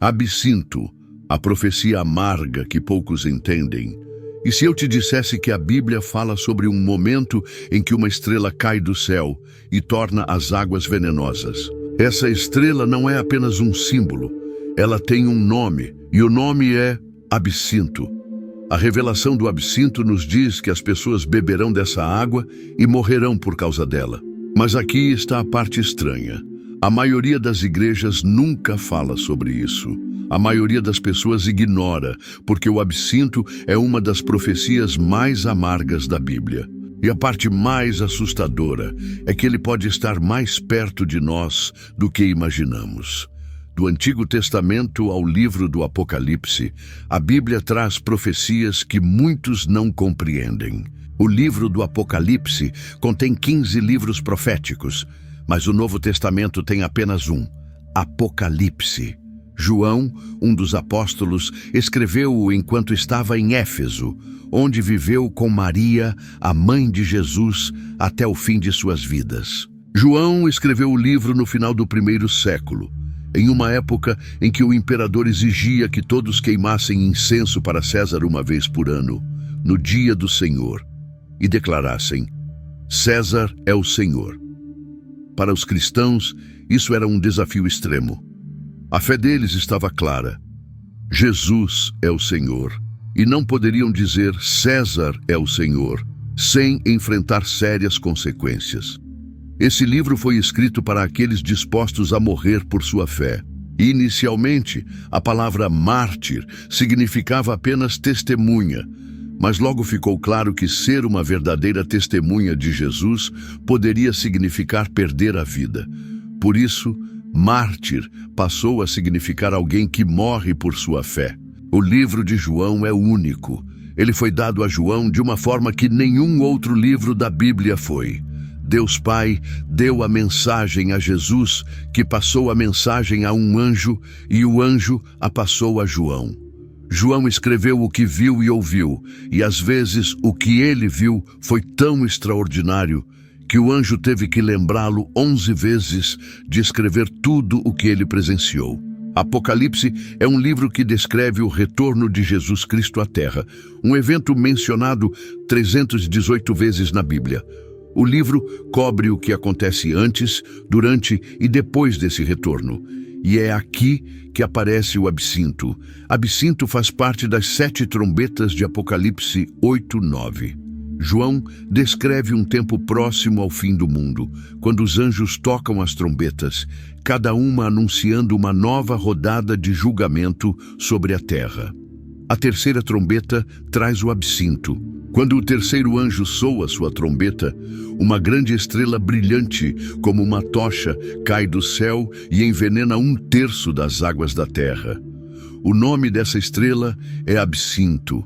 Absinto, a profecia amarga que poucos entendem. E se eu te dissesse que a Bíblia fala sobre um momento em que uma estrela cai do céu e torna as águas venenosas? Essa estrela não é apenas um símbolo, ela tem um nome, e o nome é absinto. A revelação do absinto nos diz que as pessoas beberão dessa água e morrerão por causa dela. Mas aqui está a parte estranha. A maioria das igrejas nunca fala sobre isso. A maioria das pessoas ignora, porque o absinto é uma das profecias mais amargas da Bíblia. E a parte mais assustadora é que ele pode estar mais perto de nós do que imaginamos. Do Antigo Testamento ao livro do Apocalipse, a Bíblia traz profecias que muitos não compreendem. O livro do Apocalipse contém 15 livros proféticos, mas o Novo Testamento tem apenas um, Apocalipse. João, um dos apóstolos, escreveu-o enquanto estava em Éfeso, onde viveu com Maria, a mãe de Jesus, até o fim de suas vidas. João escreveu o livro no final do 1º século, em uma época em que o imperador exigia que todos queimassem incenso para César uma vez por ano, no dia do Senhor, e declarassem: César é o Senhor. Para os cristãos, isso era um desafio extremo. A fé deles estava clara. Jesus é o Senhor. E não poderiam dizer César é o Senhor, sem enfrentar sérias consequências. Esse livro foi escrito para aqueles dispostos a morrer por sua fé. Inicialmente, a palavra mártir significava apenas testemunha, mas logo ficou claro que ser uma verdadeira testemunha de Jesus poderia significar perder a vida. Por isso, mártir passou a significar alguém que morre por sua fé. O livro de João é único. Ele foi dado a João de uma forma que nenhum outro livro da Bíblia foi. Deus Pai deu a mensagem a Jesus, que passou a mensagem a um anjo, e o anjo a passou a João. João escreveu o que viu e ouviu, e às vezes o que ele viu foi tão extraordinário que o anjo teve que lembrá-lo 11 vezes de escrever tudo o que ele presenciou. Apocalipse é um livro que descreve o retorno de Jesus Cristo à Terra, um evento mencionado 318 vezes na Bíblia. O livro cobre o que acontece antes, durante e depois desse retorno. E é aqui que aparece o absinto. Absinto faz parte das 7 trombetas de Apocalipse 8:9. João descreve um tempo próximo ao fim do mundo, quando os anjos tocam as trombetas, cada uma anunciando uma nova rodada de julgamento sobre a terra. A terceira trombeta traz o absinto. Quando o terceiro anjo soa sua trombeta, uma grande estrela brilhante, como uma tocha, cai do céu e envenena 1/3 das águas da terra. O nome dessa estrela é absinto.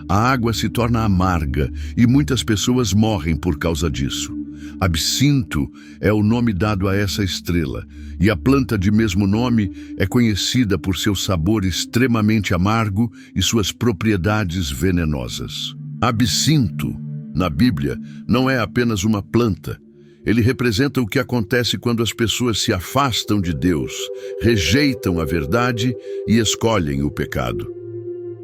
A água se torna amarga e muitas pessoas morrem por causa disso. Absinto é o nome dado a essa estrela, e a planta de mesmo nome é conhecida por seu sabor extremamente amargo e suas propriedades venenosas. Absinto, na Bíblia, não é apenas uma planta. Ele representa o que acontece quando as pessoas se afastam de Deus, rejeitam a verdade e escolhem o pecado.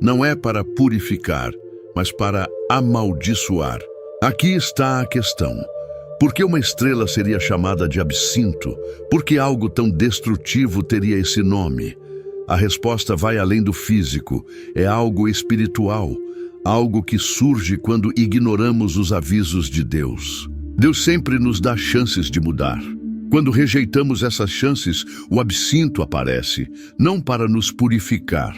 Não é para purificar, mas para amaldiçoar. Aqui está a questão. Por que uma estrela seria chamada de absinto? Por que algo tão destrutivo teria esse nome? A resposta vai além do físico. É algo espiritual. Algo que surge quando ignoramos os avisos de Deus. Deus sempre nos dá chances de mudar. Quando rejeitamos essas chances, o absinto aparece, não para nos purificar,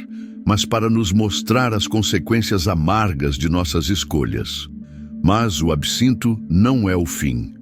mas para nos mostrar as consequências amargas de nossas escolhas. Mas o absinto não é o fim.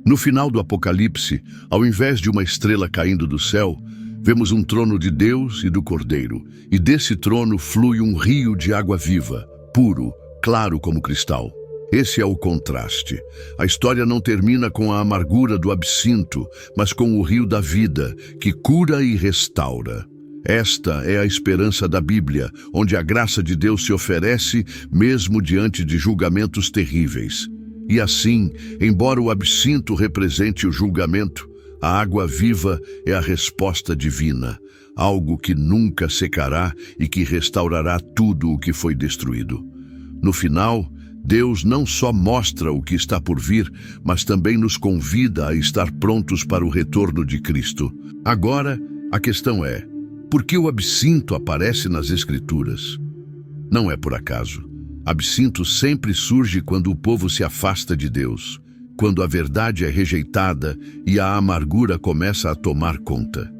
No final do Apocalipse, ao invés de uma estrela caindo do céu, vemos um trono de Deus e do Cordeiro, e desse trono flui um rio de água viva, puro, claro como cristal. Esse é o contraste. A história não termina com a amargura do absinto, mas com o rio da vida, que cura e restaura. Esta é a esperança da Bíblia, onde a graça de Deus se oferece mesmo diante de julgamentos terríveis. E assim, embora o absinto represente o julgamento, a água viva é a resposta divina. algo que nunca secará e que restaurará tudo o que foi destruído. No final, Deus não só mostra o que está por vir, mas também nos convida a estar prontos para o retorno de Cristo. Agora, a questão é, por que o absinto aparece nas Escrituras? Não é por acaso. Absinto sempre surge quando o povo se afasta de Deus, quando a verdade é rejeitada e a amargura começa a tomar conta.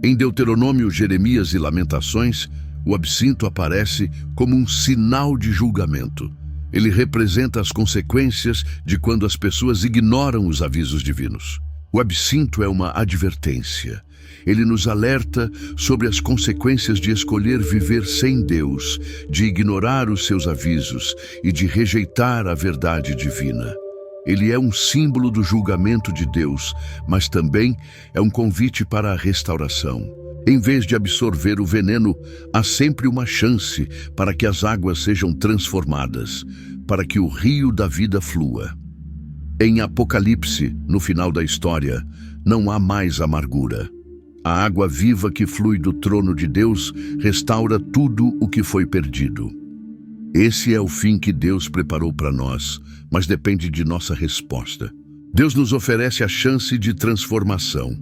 Em Deuteronômio, Jeremias e Lamentações, o absinto aparece como um sinal de julgamento. Ele representa as consequências de quando as pessoas ignoram os avisos divinos. O absinto é uma advertência. Ele nos alerta sobre as consequências de escolher viver sem Deus, de ignorar os seus avisos e de rejeitar a verdade divina. Ele é um símbolo do julgamento de Deus, mas também é um convite para a restauração. Em vez de absorver o veneno, há sempre uma chance para que as águas sejam transformadas, para que o rio da vida flua. Em Apocalipse, no final da história, não há mais amargura. A água viva que flui do trono de Deus restaura tudo o que foi perdido. Esse é o fim que Deus preparou para nós, mas depende de nossa resposta. Deus nos oferece a chance de transformação,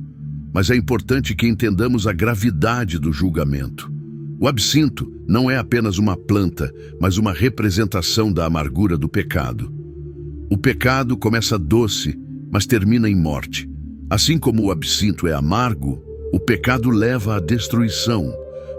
mas é importante que entendamos a gravidade do julgamento. O absinto não é apenas uma planta, mas uma representação da amargura do pecado. O pecado começa doce, mas termina em morte. Assim como o absinto é amargo, o pecado leva à destruição.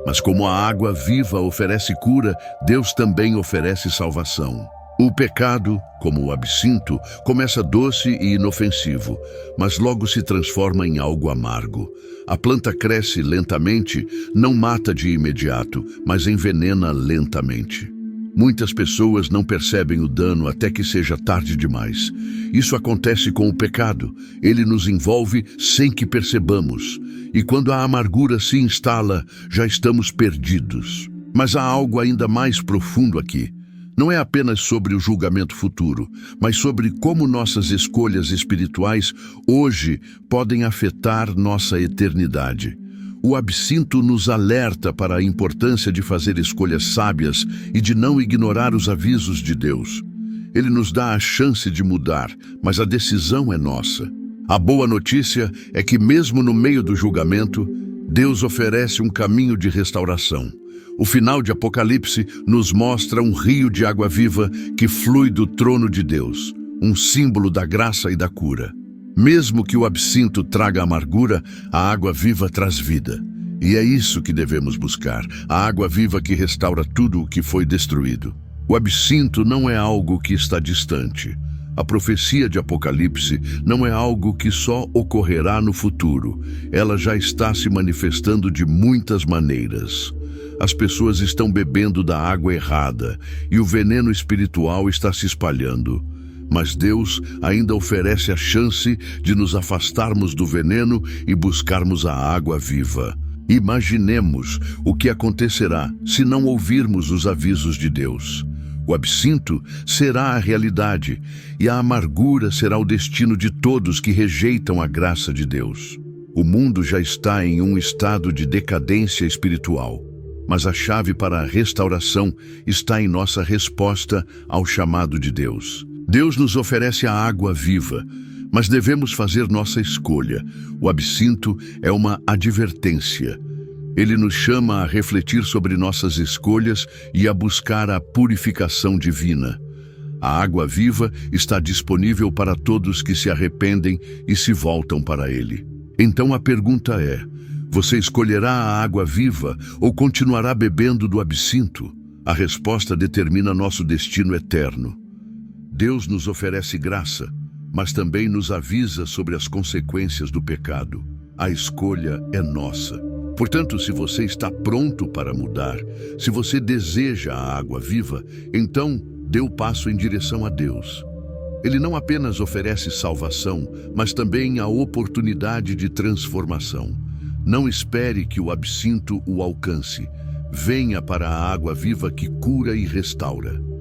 Mas como a água viva oferece cura, Deus também oferece salvação. O pecado, como o absinto, começa doce e inofensivo, mas logo se transforma em algo amargo. A planta cresce lentamente, não mata de imediato, mas envenena lentamente. Muitas pessoas não percebem o dano até que seja tarde demais. Isso acontece com o pecado. Ele nos envolve sem que percebamos. E quando a amargura se instala, já estamos perdidos. Mas há algo ainda mais profundo aqui. Não é apenas sobre o julgamento futuro, mas sobre como nossas escolhas espirituais hoje podem afetar nossa eternidade. O absinto nos alerta para a importância de fazer escolhas sábias e de não ignorar os avisos de Deus. Ele nos dá a chance de mudar, mas a decisão é nossa. A boa notícia é que mesmo no meio do julgamento, Deus oferece um caminho de restauração. O final de Apocalipse nos mostra um rio de água viva que flui do trono de Deus, um símbolo da graça e da cura. Mesmo que o absinto traga amargura, a água viva traz vida. E é isso que devemos buscar, a água viva que restaura tudo o que foi destruído. O absinto não é algo que está distante. A profecia de Apocalipse não é algo que só ocorrerá no futuro. Ela já está se manifestando de muitas maneiras. As pessoas estão bebendo da água errada e o veneno espiritual está se espalhando. Mas Deus ainda oferece a chance de nos afastarmos do veneno e buscarmos a água viva. Imaginemos o que acontecerá se não ouvirmos os avisos de Deus. O absinto será a realidade e a amargura será o destino de todos que rejeitam a graça de Deus. O mundo já está em um estado de decadência espiritual, mas a chave para a restauração está em nossa resposta ao chamado de Deus. Deus nos oferece a água viva, mas devemos fazer nossa escolha. O absinto é uma advertência. Ele nos chama a refletir sobre nossas escolhas e a buscar a purificação divina. A água viva está disponível para todos que se arrependem e se voltam para Ele. Então a pergunta é: você escolherá a água viva ou continuará bebendo do absinto? A resposta determina nosso destino eterno. Deus nos oferece graça, mas também nos avisa sobre as consequências do pecado. A escolha é nossa. Portanto, se você está pronto para mudar, se você deseja a água viva, então dê o passo em direção a Deus. Ele não apenas oferece salvação, mas também a oportunidade de transformação. Não espere que o absinto o alcance. Venha para a água viva que cura e restaura.